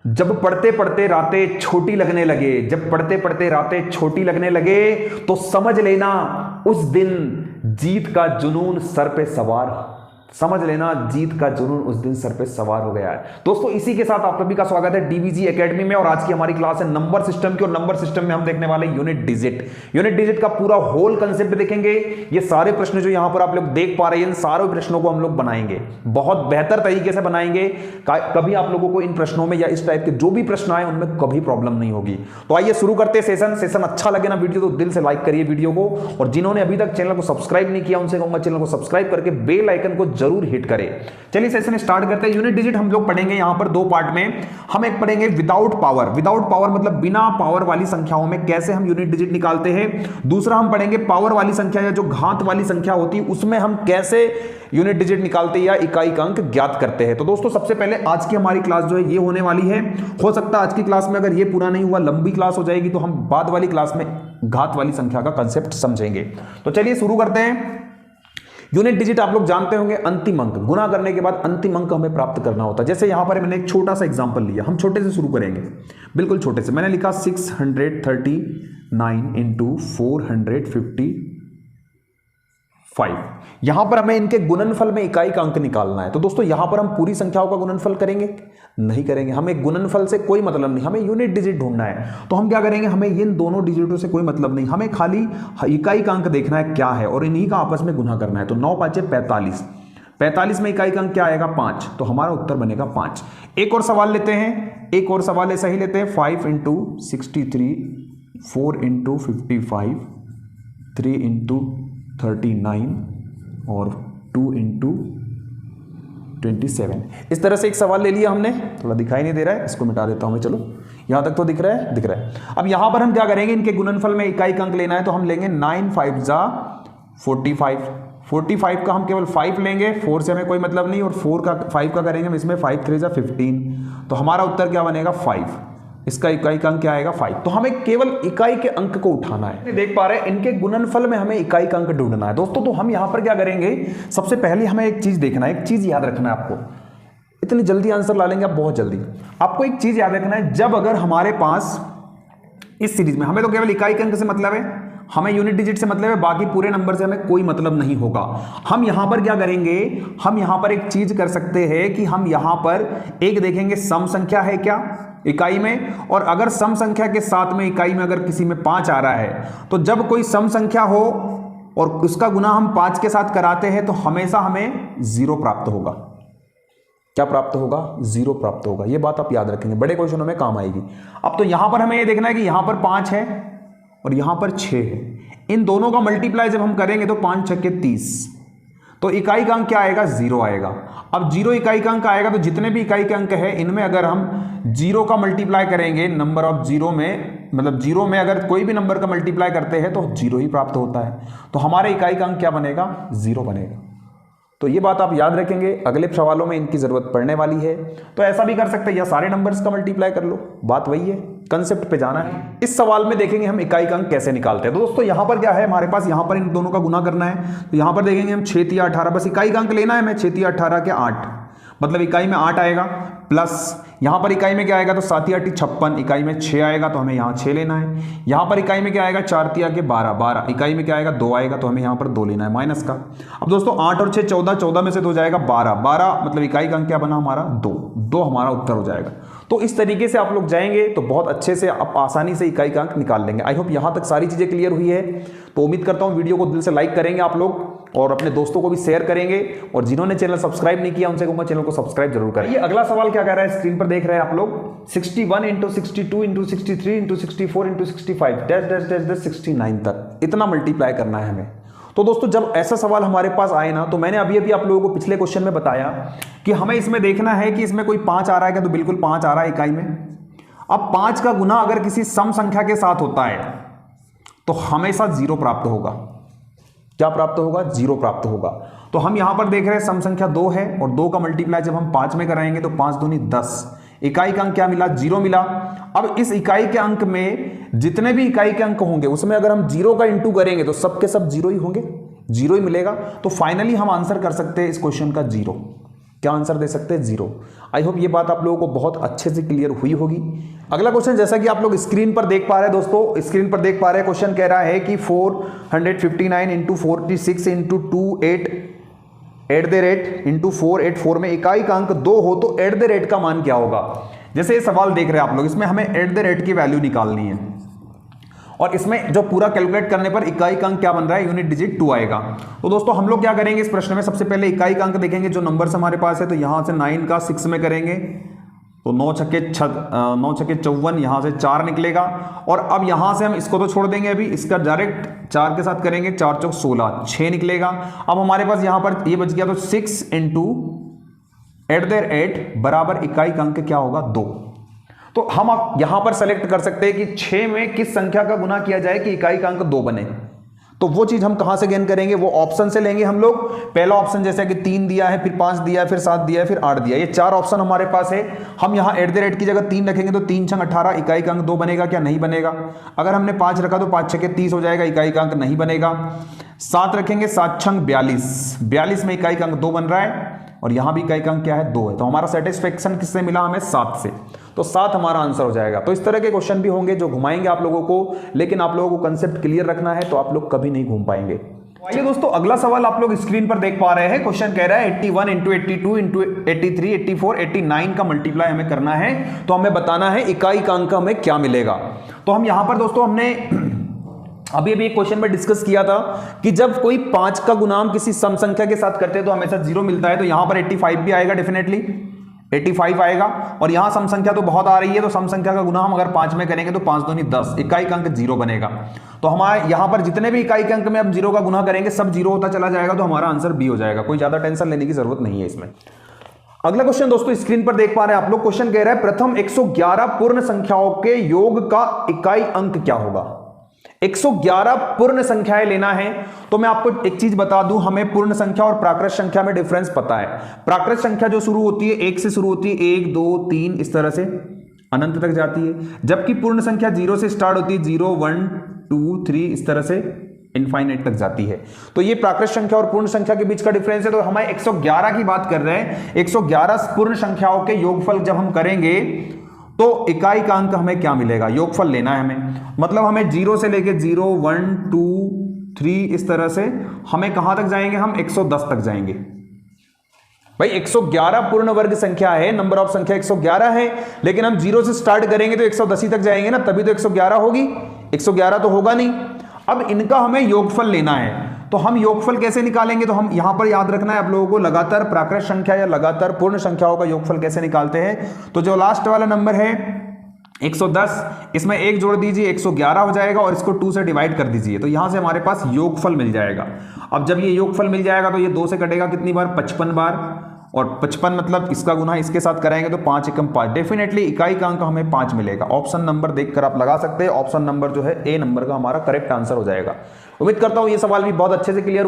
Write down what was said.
जब पढ़ते पढ़ते रातें छोटी लगने लगे, जब पढ़ते पढ़ते रातें छोटी लगने लगे, तो समझ लेना उस दिन जीत का जुनून सर पे सवार, समझ लेना जीत का जुनून उस दिन सर पे सवार हो गया है। दोस्तों इसी के साथ आप सभी का स्वागत है डीवीजी एकेडमी में, और आज की हमारी क्लास है नंबर सिस्टम की, और नंबर सिस्टम में हम देखने वाले यूनिट डिजिट। यूनिट डिजिट का पूरा होल कंसेप्ट देखेंगे। ये सारे प्रश्न जो यहां पर आप लोग देख पा रहे हैं, इन सारे प्रश्नों को हम लोग बनाएंगे, बहुत बेहतर तरीके से बनाएंगे। कभी आप लोगों को इन प्रश्नों में या इस टाइप के जो भी प्रश्न आए उनमें कभी प्रॉब्लम नहीं होगी। तो आइए शुरू करते हैं सेशन अच्छा लगे ना वीडियो तो दिल से लाइक करिए वीडियो को, और जिन्होंने अभी तक चैनल को सब्सक्राइब नहीं किया उनसे कहूंगा चैनल को सब्सक्राइब करके बेल आइकन को जरूर हिट करें। चलिए सेशन स्टार्ट करते हैं। यूनिट डिजिट हम लोग पढ़ेंगे यहां पर दो पार्ट में। हम एक पढ़ेंगे विदाउट पावर, विदाउट पावर मतलब बिना पावर वाली संख्याओं में कैसे हम यूनिट डिजिट निकालते हैं। दूसरा हम पढ़ेंगे पावर वाली संख्या या जो घात वाली संख्या होती है उसमें हम कैसे यूनिट डिजिट निकालते हैं या इकाई का अंक ज्ञात करते हैं। तो दोस्तों सबसे पहले आज की हमारी क्लास जो है ये होने वाली है। हो सकता है आज की क्लास में अगर ये पूरा नहीं हुआ लंबी क्लास हो जाएगी, तो हम बाद वाली क्लास में घात वाली संख्या का कंसेप्ट समझेंगे। तो चलिए शुरू करते हैं। यूनिट डिजिट आप लोग जानते होंगे, अंतिम अंक, गुना करने के बाद अंतिम अंक हमें प्राप्त करना होता है। जैसे यहां पर मैंने एक छोटा सा एग्जांपल लिया, हम छोटे से शुरू करेंगे, बिल्कुल छोटे से। मैंने लिखा 639 इंटू 455। यहां पर हमें इनके गुणनफल में इकाई का अंक निकालना है। तो दोस्तों यहां पर हम पूरी संख्याओं का गुणनफल करेंगे? नहीं करेंगे, हमें गुणनफल से कोई मतलब नहीं, हमें यूनिट डिजिट ढूंढना है। तो हम क्या करेंगे, हमें इन दोनों डिजिटों से कोई मतलब नहीं, हमें खाली इकाई का अंक देखना है क्या है और इन्हीं का आपस में गुना करना है। तो 9 5 45, 45 में इकाई का अंक क्या आएगा 5, तो हमारा उत्तर बनेगा 5। एक और सवाल लेते हैं, एक और सवाल ऐसा ही लेते हैं। 5 इंटू 63, 4 इंटू 55, 3 इंटू 39 और 2 इंटू 27। इस तरह से एक सवाल ले लिया हमने। थोड़ा दिखाई नहीं दे रहा है, इसको मिटा देता हूं मैं। चलो यहां तक तो दिख रहा है, दिख रहा है। अब यहां पर हम क्या करेंगे, इनके गुणनफल में इकाई का अंक लेना है। तो हम लेंगे 9 5 जा 45, 45 का हम केवल 5 लेंगे, 4 से हमें कोई मतलब नहीं, और 4 का 5 का करेंगे हम इसमें 5 3 जा 15। तो हमारा उत्तर क्या बनेगा 5। इसका इकाई का अंक क्या आएगा 5। तो हमें केवल इकाई के अंक को उठाना है। देख पा रहे हैं इनके गुणनफल में हमें इकाई का अंक ढूंढना है। दोस्तों तो हम यहां पर क्या करेंगे, सबसे पहले हमें एक चीज देखना है, एक चीज याद रखना है आपको। इतनी जल्दी आंसर ला लेंगे आप, बहुत जल्दी। आपको एक चीज याद रखना है, जब अगर हमारे पास इस सीरीज में, हमें तो केवल इकाई के अंक से मतलब है, हमें यूनिट डिजिट से मतलब है, बाकी पूरे नंबर से हमें कोई मतलब नहीं होगा। हम यहां पर क्या करेंगे, हम यहां पर एक चीज कर सकते हैं कि हम यहां पर एक देखेंगे सम संख्या है क्या इकाई में, और अगर सम संख्या के साथ में इकाई में अगर किसी में 5 आ रहा है, तो जब कोई सम संख्या हो और उसका गुना हम 5 के साथ कराते हैं तो हमेशा हमें 0 प्राप्त होगा। क्या प्राप्त होगा? 0 प्राप्त होगा। यह बात आप याद रखेंगे, बड़े क्वेश्चनों में काम आएगी। अब तो यहां पर हमें यह देखना है कि यहां पर 5 है और यहां पर 6 है, इन दोनों का मल्टीप्लाई जब हम करेंगे तो 5 6 के 30, तो इकाई का अंक क्या आएगा 0 आएगा। अब 0 इकाई का अंक आएगा, तो जितने भी इकाई के अंक है इनमें अगर हम 0 का मल्टीप्लाई करेंगे, नंबर ऑफ 0 में, मतलब 0 में अगर कोई भी नंबर का मल्टीप्लाई करते हैं तो 0 ही प्राप्त होता है। तो हमारे इकाई का अंक क्या बनेगा 0 बनेगा। तो ये बात आप याद रखेंगे, अगले सवालों में इनकी जरूरत पड़ने वाली है। तो ऐसा भी कर सकते हैं या सारे नंबर्स का मल्टीप्लाई कर लो, बात वही है, कंसेप्ट पे जाना है। इस सवाल में देखेंगे हम इकाई का अंक कैसे निकालते हैं। तो दोस्तों यहां पर क्या है हमारे पास, यहां पर इन दोनों का गुना करना है। तो यहां पर देखेंगे हम 6 3 18, बस इकाई का अंक लेना है हमें। 6 3 18 के 8, मतलब इकाई में 8 आएगा, प्लस यहां पर इकाई में क्या आएगा, तो 7 8 56, इकाई में 6 आएगा तो हमें यहां 6 लेना है। यहां पर इकाई में क्या आएगा 4 3 के 12, 12 इकाई में क्या आएगा 2 आएगा, तो हमें यहां पर 2 लेना है माइनस का। अब दोस्तों 8 और 6 14, 14 में से 2 जाएगा 12, 12 मतलब इकाई का अंक क्या बना हमारा 2, 2 हमारा उत्तर हो जाएगा। तो इस तरीके से आप लोग जाएंगे तो बहुत अच्छे से आप आसानी से इकाई का अंक निकाल लेंगे। आई होप यहां तक सारी चीजें क्लियर हुई है। तो उम्मीद करता हूं वीडियो को दिल से लाइक करेंगे आप लोग और अपने दोस्तों को भी शेयर करेंगे, और जिन्होंने चैनल सब्सक्राइब नहीं किया उनसे कहूंगा चैनल को सब्सक्राइब जरूर करें। ये अगला सवाल क्या कह रहा है, स्क्रीन पर देख रहे हैं आप लोग, 61 into 62 into 63 into 64 into 65 dash dash dash dash 69 तक इतना मल्टीप्लाई करना है हमें। तो दोस्तों जब ऐसा सवाल हमारे पास आए ना, तो मैंने अभी अभी आप लोगों को पिछले क्वेश्चन में बताया कि हमें इसमें देखना है कि इसमें कोई 5 आ रहा है क्या, तो बिल्कुल 5 आ रहा है इकाई में। अब 5 का गुना अगर किसी सम संख्या के साथ होता है तो हमेशा 0 प्राप्त होगा। क्या प्राप्त होगा? 0 प्राप्त होगा। तो हम यहां पर देख रहे हैं सम संख्या 2 है, और 2 का मल्टीप्लाई जब हम 5 में कराएंगे तो 5 दूनी 10, इकाई का अंक क्या मिला 0 मिला। अब इस इकाई के अंक में जितने भी इकाई के अंक होंगे उसमें अगर हम 0 का इंटू करेंगे तो सब के सब 0 ही होंगे, 0 ही मिलेगा। तो फाइनली हम आंसर कर सकते हैं इस क्वेश्चन का 0। क्या आंसर दे सकते हैं? 0। आई होप ये बात आप लोगों को बहुत अच्छे से क्लियर हुई होगी। अगला क्वेश्चन जैसा कि आप लोग स्क्रीन पर देख पा रहे हैं दोस्तों, स्क्रीन पर देख पा रहे हैं, क्वेश्चन कह रहा है कि 459 into 46 into 28 at the rate into 484 में इकाई का अंक 2 हो तो एट द रेट का मान क्या होगा। जैसे ये सवाल देख रहे हैं आप लोग, इसमें हमें एट द रेट की वैल्यू निकालनी है और इसमें जो पूरा कैलकुलेट करने पर इकाई का अंक क्या बन रहा है, यूनिट डिजिट 2 आएगा। तो दोस्तों हम लोग क्या करेंगे इस प्रश्न में, सबसे पहले इकाई का अंक देखेंगे जो नंबर्स हमारे पास है। तो यहां से 9 का 6 में करेंगे तो 9 छक्के 54, यहां से 4 निकलेगा। और अब यहां से हम इसको तो छोड़ देंगे, अभी इसका डायरेक्ट 4 के साथ करेंगे, 4 चौक 16, 6 निकलेगा। अब हमारे पास यहां पर ये बच गया, तो 6 इंटू एट द रेट बराबर इकाई का अंक क्या होगा, 2। तो हम अब यहां पर सेलेक्ट कर सकते हैं कि 6 में किस संख्या का गुना किया जाए कि इकाई का अंक 2 बने। तो वो चीज हम कहां से गेन करेंगे, वो ऑप्शन से लेंगे हम लोग। पहला ऑप्शन जैसे कि 3 दिया है, फिर 5 दिया है, फिर 7 दिया है, फिर 8 दिया है, ये 4 ऑप्शन हमारे पास है। हम यहां एट द रेट की जगह 3 रखेंगे तो 3 छंग 18, इकाई का अंक 2 बनेगा क्या, नहीं बनेगा। अगर हमने 5 रखा तो 5 छक्के 30 हो जाएगा, इकाई का अंक नहीं बनेगा। 7 रखेंगे, 7 छंग 42, 42 में इकाई का अंक 2 बन रहा है और यहां भी इकाई का अंक क्या है, 2 है। तो हमारा सेटिस्फेक्शन किससे मिला, हमें 7 से। तो 7 हमारा आंसर हो जाएगा। तो इस तरह के क्वेश्चन भी होंगे जो घुमाएंगे आप लोगों को, लेकिन आप लोगों को कंसेप्ट क्लियर रखना है तो आप लोग कभी नहीं घूम पाएंगे। आइए दोस्तों अगला सवाल आप लोग स्क्रीन पर देख पा रहे हैं। क्वेश्चन कह रहा है 81 इंटू 82 इंटू 83 84 89 का मल्टीप्लाई हमें करना है। तो हमें बताना है इकाई का अंक हमें क्या मिलेगा। तो हम यहां पर दोस्तों हमने अभी एक क्वेश्चन में डिस्कस किया था कि जब कोई 5 का गुना हम किसी सम संख्या के साथ करते हैं तो हमेशा 0 मिलता है। तो यहां पर 85 भी आएगा, डेफिनेटली 85 आएगा। और यहां सम संख्या तो बहुत आ रही है, तो सम संख्या का गुना हम अगर 5 में करेंगे तो 5 दूनी 10, इकाई का अंक 0 बनेगा। तो हमारे यहां पर जितने भी इकाई के अंक में हम 0 का गुना करेंगे सब 0 होता चला जाएगा। तो हमारा आंसर बी हो जाएगा, कोई ज्यादा टेंशन लेने की जरूरत नहीं है इसमें। अगला क्वेश्चन दोस्तों स्क्रीन पर देख पा रहे हैं आप लोग। क्वेश्चन कह रहा है प्रथम 111 पूर्ण संख्याओं के योग का इकाई अंक क्या होगा। 111 पूर्ण संख्याएं लेना है। तो मैं आपको एक चीज बता दूं, हमें पूर्ण संख्या और प्राकृत संख्या में डिफरेंस पता है। प्राकृत संख्या जो शुरू होती है 1 से शुरू होती है, 1 2 3 इस तरह से अनंत तक जाती है, जबकि पूर्ण संख्या 0 से स्टार्ट होती है, 0 1 2 3 इस तरह से इनफाइनाइट तक जाती है। तो ये प्राकृत संख्या और पूर्ण संख्या के बीच का डिफरेंस है। तो हमें 111 की बात कर रहे हैं। 111 पूर्ण संख्याओं के योगफल जब हम करेंगे तो इकाई का अंक हमें क्या मिलेगा, योगफल लेना है हमें। मतलब हमें 0 से लेके 0 1 2 3 इस तरह से हमें कहां तक जाएंगे, हम 110 तक जाएंगे। भाई 111 पूर्ण वर्ग संख्या है, नंबर ऑफ संख्या 111 है, लेकिन हम 0 से स्टार्ट करेंगे तो 110 तक जाएंगे ना, तभी तो 111 होगी। 111 तो होगा नहीं। अब इनका हमें योगफल लेना है। तो हम योगफल कैसे निकालेंगे, तो हम यहां पर याद रखना है आप लोगों को, लगातार प्राकृत संख्या या लगातार पूर्ण संख्याओं का योगफल कैसे निकालते हैं। तो जो लास्ट वाला नंबर है 110, इसमें 1 जोड़ दीजिए 111 हो जाएगा और इसको 2 से डिवाइड कर दीजिए। तो यहां से हमारे पास योगफल मिल जाएगा। अब जब ये योगफल मिल जाएगा तो ये 2 से कटेगा कितनी बार, 55 बार। और 55 मतलब इसका गुना इसके साथ कराएंगे तो 5 एकम 5, डेफिनेटली इकाई का अंक हमें 5 मिलेगा। ऑप्शन नंबर देखकर आप लगा सकते हैं। ऑप्शन नंबर जो है ए नंबर का हमारा करेक्ट आंसर हो जाएगा। उम्मीद करता हूं ये सवाल भी बहुत अच्छे से क्लियर